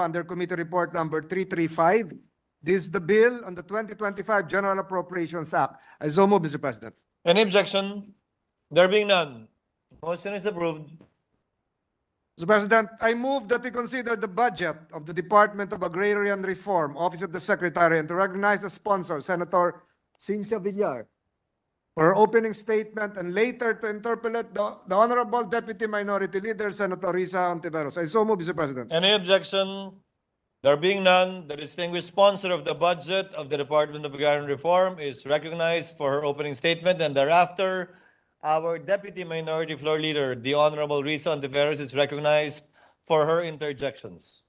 under Committee Report number 335. This is the bill on the 2025 General Appropriations Act. I so move, Mr. President. Any objection? There being none, motion is approved. Mr. President, I move that we consider the budget of the Department of Agrarian Reform, Office of the Secretary, and to recognize the sponsor, Senator Cynthia Villar, for her opening statement, and later to interpolate the Honorable Deputy Minority Leader, Senator Risa Ontiveros. I so move, Mr. President. Any objection? There being none, the distinguished sponsor of the budget of the Department of Agrarian Reform is recognized for her opening statement, and thereafter, our Deputy Minority Floor Leader, the Honorable Risa Ontiveros, is recognized for her interjections.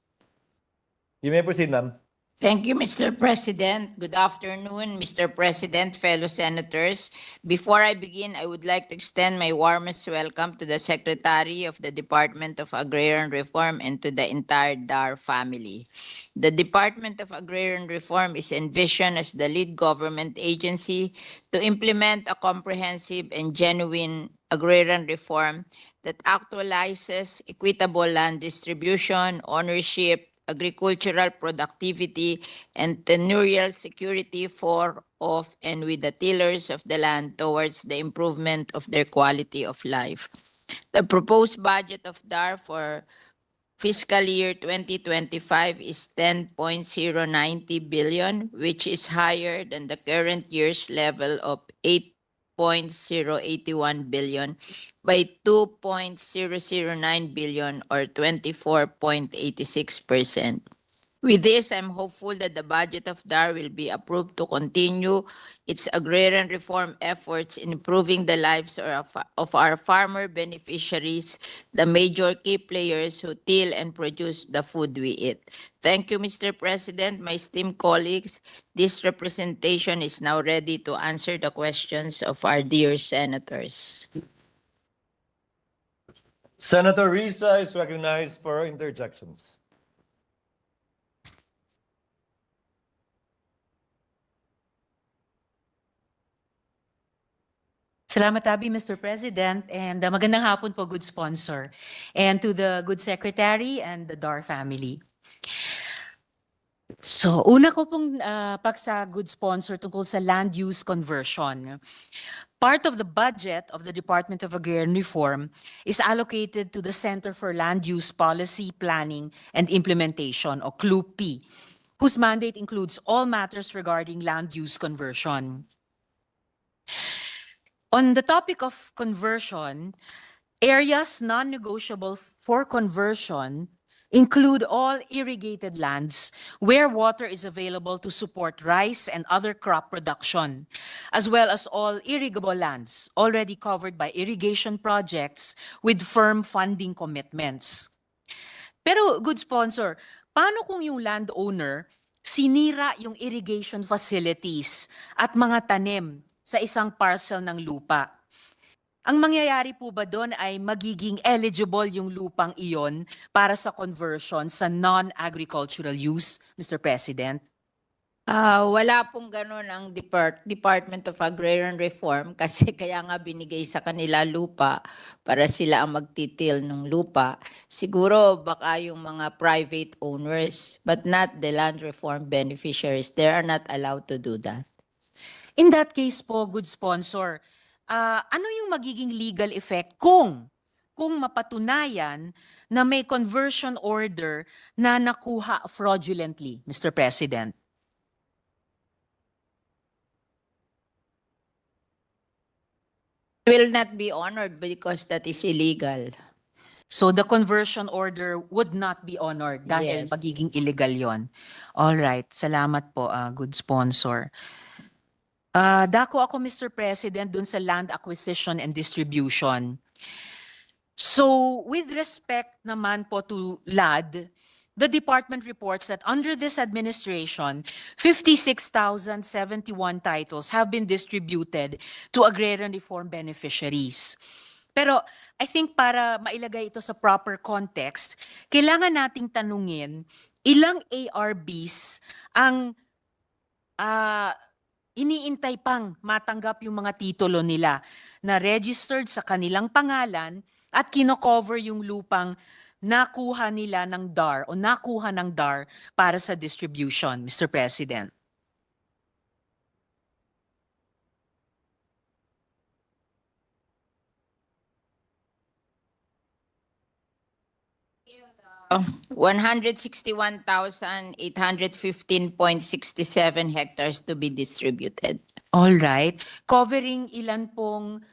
You may proceed, ma'am. Thank you, Mr. President. Good afternoon, Mr. President, fellow senators. Before I begin, I would like to extend my warmest welcome to the Secretary of the Department of Agrarian Reform and to the entire DAR family. The Department of Agrarian Reform is envisioned as the lead government agency to implement a comprehensive and genuine agrarian reform that actualizes equitable land distribution, ownership, agricultural productivity, and tenurial security for, of, and with the tillers of the land towards the improvement of their quality of life. The proposed budget of DAR for fiscal year 2025 is 10.090 billion, which is higher than the current year's level of 8.081 billion by 2.009 billion or 24.86%. With this, I'm hopeful that the budget of DAR will be approved to continue its agrarian reform efforts in improving the lives of our farmer beneficiaries, the major key players who till and produce the food we eat. Thank you, Mr. President, my esteemed colleagues. This representation is now ready to answer the questions of our dear senators. Senator Risa is recognized for her interjections. Salamat Abi, Mr. President, and magandang hapon po, good sponsor, and to the good secretary and the DAR family. So, una ko pong paksa good sponsor tungkol sa land use conversion. Part of the budget of the Department of Agrarian Reform is allocated to the Center for Land Use Policy Planning and Implementation, or CLUP, whose mandate includes all matters regarding land use conversion. On the topic of conversion, areas non-negotiable for conversion include all irrigated lands where water is available to support rice and other crop production, as well as all irrigable lands already covered by irrigation projects with firm funding commitments. Pero good sponsor, paano kung yung landowner sinira yung irrigation facilities at mga tanim sa isang parcel ng lupa? Ang mangyayari po ba doon ay magiging eligible yung lupang iyon para sa conversion sa non-agricultural use, Mr. President? Wala pong ganun ang Department of Agrarian Reform kasi kaya nga binigay sa kanila lupa para sila ang magtitil ng lupa. Siguro baka yung mga private owners, but not the land reform beneficiaries. They are not allowed to do that. In that case po, good sponsor, ano yung magiging legal effect kung mapatunayan na may conversion order na nakuha fraudulently, Mr. President? Will not be honored because that is illegal. So the conversion order would not be honored dahil Yes. magiging illegal yon. All right, salamat po, good sponsor. Dako ako, Mr. President, dun sa land acquisition and distribution. So, with respect naman po to LAD, the department reports that under this administration, 56,071 titles have been distributed to agrarian reform beneficiaries. Pero I think para mailagay ito sa proper context, kailangan nating tanungin ilang ARBs ang iniintay pang matanggap yung mga titulo nila na registered sa kanilang pangalan at kino-cover yung lupang nakuha nila ng DAR o nakuha ng DAR para sa distribution, Mr. President? Oh, 161,815.67 hectares to be distributed. All right. Covering ilan pong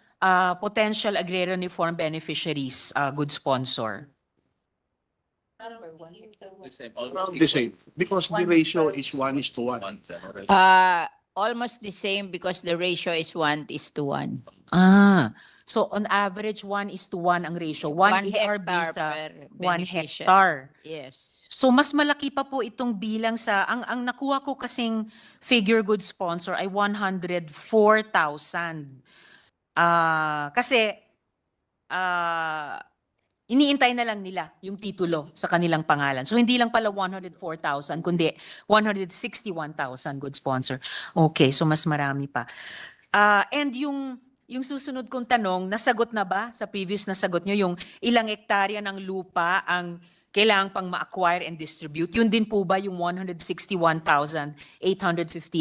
potential agrarian reform beneficiaries, good sponsor? Around the same, because the ratio is 1:1. Almost the same because the ratio is 1:1. So on average, 1:1 ang ratio. 1 ARB hectare sa per 1 beneficiary. hectare. Yes. So mas malaki pa po itong bilang sa, ang nakuha ko kasing figure good sponsor ay 104,000. Kasi iniintay na lang nila yung titulo sa kanilang pangalan. So hindi lang pala 104,000 kundi 161,000 good sponsor. Okay, so mas marami pa. And yung susunod kong tanong, nasagot na ba sa previous na sagot nyo yung ilang hektarya ng lupa ang kailangang pang ma-acquire and distribute? Yun din po ba yung 161,815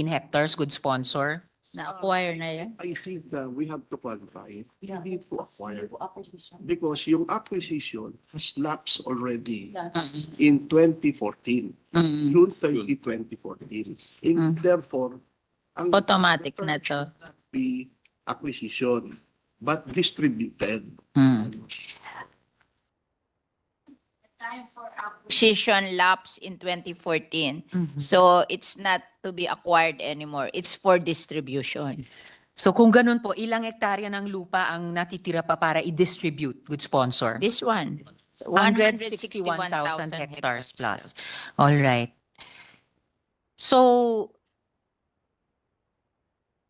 hectares, good sponsor? Na-acquire na yan? I think we have to qualify. We need to acquire. Because yung acquisition has lapsed already in 2014, June 30, 2014. And therefore, ang Automatic na to. be acquisition, but distributed. Acquisition lapse in 2014. So it's not to be acquired anymore. It's for distribution. So kung ganun po, ilang hektarya ng lupa ang natitira pa para i-distribute, good sponsor? This one, 161,000 hectares plus. All right. So,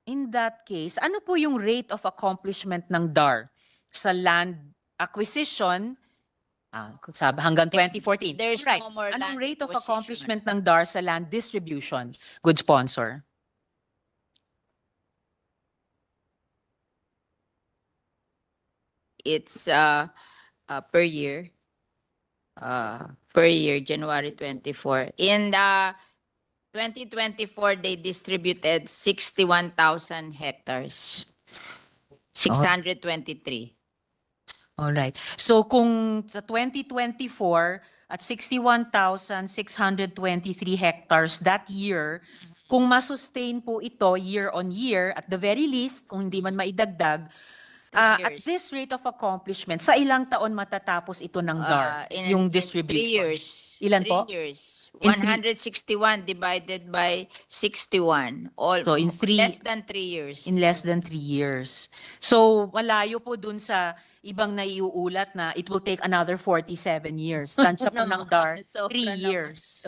in that case, ano po yung rate of accomplishment ng DAR sa land acquisition hanggang 2014? There's Right. no more Anong land rate of acquisition. accomplishment ng DAR sa land distribution? Good sponsor. It's per year. Per year, January 24. In the 2024, they distributed 61,000 hectares. 623. All right. So kung sa 2024 at 61,623 hectares that year, kung masustain po ito year on year, at the very least, kung hindi man maidagdag, at years. this rate of accomplishment, sa ilang taon matatapos ito ng DAR, yung distribution? 3 years. Ilan 3 po? years. In three- 161 divided by 61. So in Less than 3 years. In less than 3 years. So malayo po dun sa ibang naiuulat na it will take another 47 years. Tansya po ng DAR, Sobra 3 naman. years.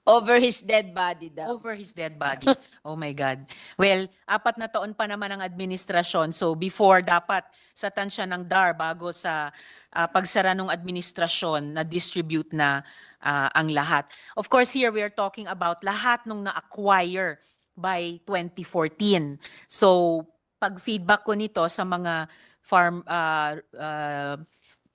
Over his dead body daw. Over his dead body. Oh my God. Well, 4 na taon pa naman ang administrasyon. So before dapat sa tansya ng DAR bago sa pagsara ng administrasyon na distribute na ang lahat. Of course, here we are talking about lahat nung na-acquire by 2014. So pag feedback ko nito sa mga farm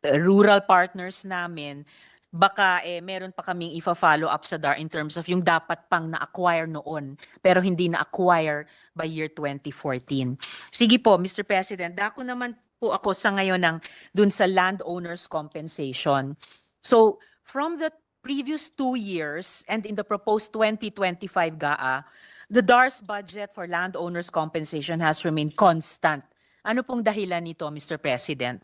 rural partners namin, baka meron pa kaming ifa-follow up sa DAR in terms of yung dapat pang na-acquire noon pero hindi na-acquire by year 2014. Sige po, Mr. President, dako naman po ako sa ngayon ng dun sa landowners compensation. So, from the previous 2 years and in the proposed 2025 GAA, the DAR's budget for landowners compensation has remained constant. Ano pong dahilan nito, Mr. President?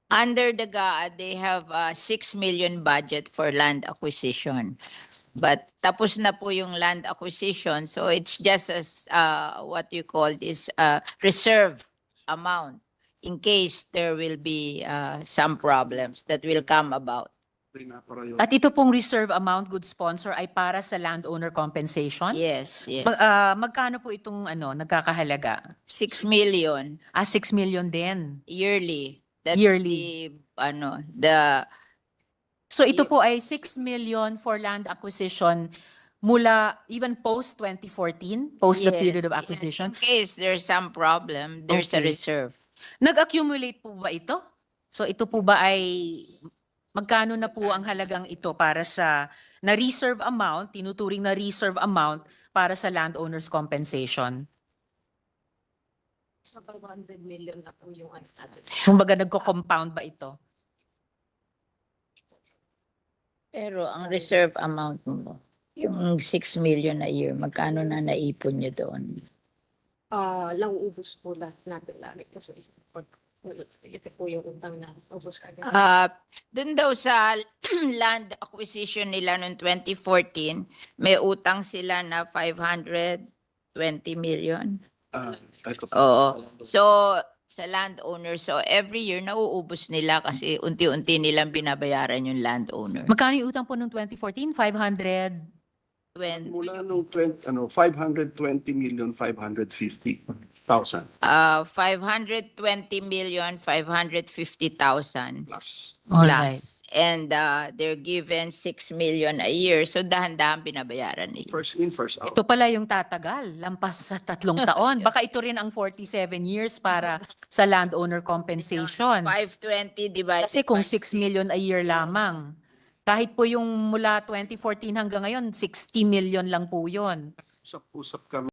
Under the GAA, they have 6 million budget for land acquisition. But tapos na po yung land acquisition, so it's just as what you call this reserve amount in case there will be some problems that will come about. At ito pong reserve amount, good sponsor, ay para sa landowner compensation? Yes, yes. Magkano po itong nagkakahalaga? 6 million 6 million din. yearly. That's Yearly. So ito Ye- po ay 6 million for land acquisition mula even post 2014, post the yes, period of yes. acquisition. In case there's some problem, there's a Okay. reserve. Nag-accumulate po ba ito? So ito po ba ay magkano na po ang halagang ito para sa na-reserve amount, tinuturing na reserve amount para sa landowners compensation? Sa 500 million na po yung ano natin. Kumbaga nagko-compound ba ito? Pero ang reserve amount mo, yung 6 million a year, magkano na naipon nyo doon? Nauubos po lahat natin lagi kasi ito po yung utang na ubos agad. Doon daw sa land acquisition nila noong 2014, may utang sila na 520 million. Ito po. Oo. So, sa landowner, so every year nauubos nila kasi unti-unti nilang binabayaran yung landowner. Magkano yung utang po noong 2014? 500? Mula nung 520,550,000 520 million 550,000 plus. plus. And they're given 6 million a year. So dahan-dahan binabayaran nila. First in, first out. Ito pala yung tatagal, lampas sa 3 taon. Baka ito rin ang 47 years para sa landowner compensation. 520 divided Kasi kung by 6 million a year lamang, kahit po yung mula 2014 hanggang ngayon, 60 million lang po yun. Usap-usap kami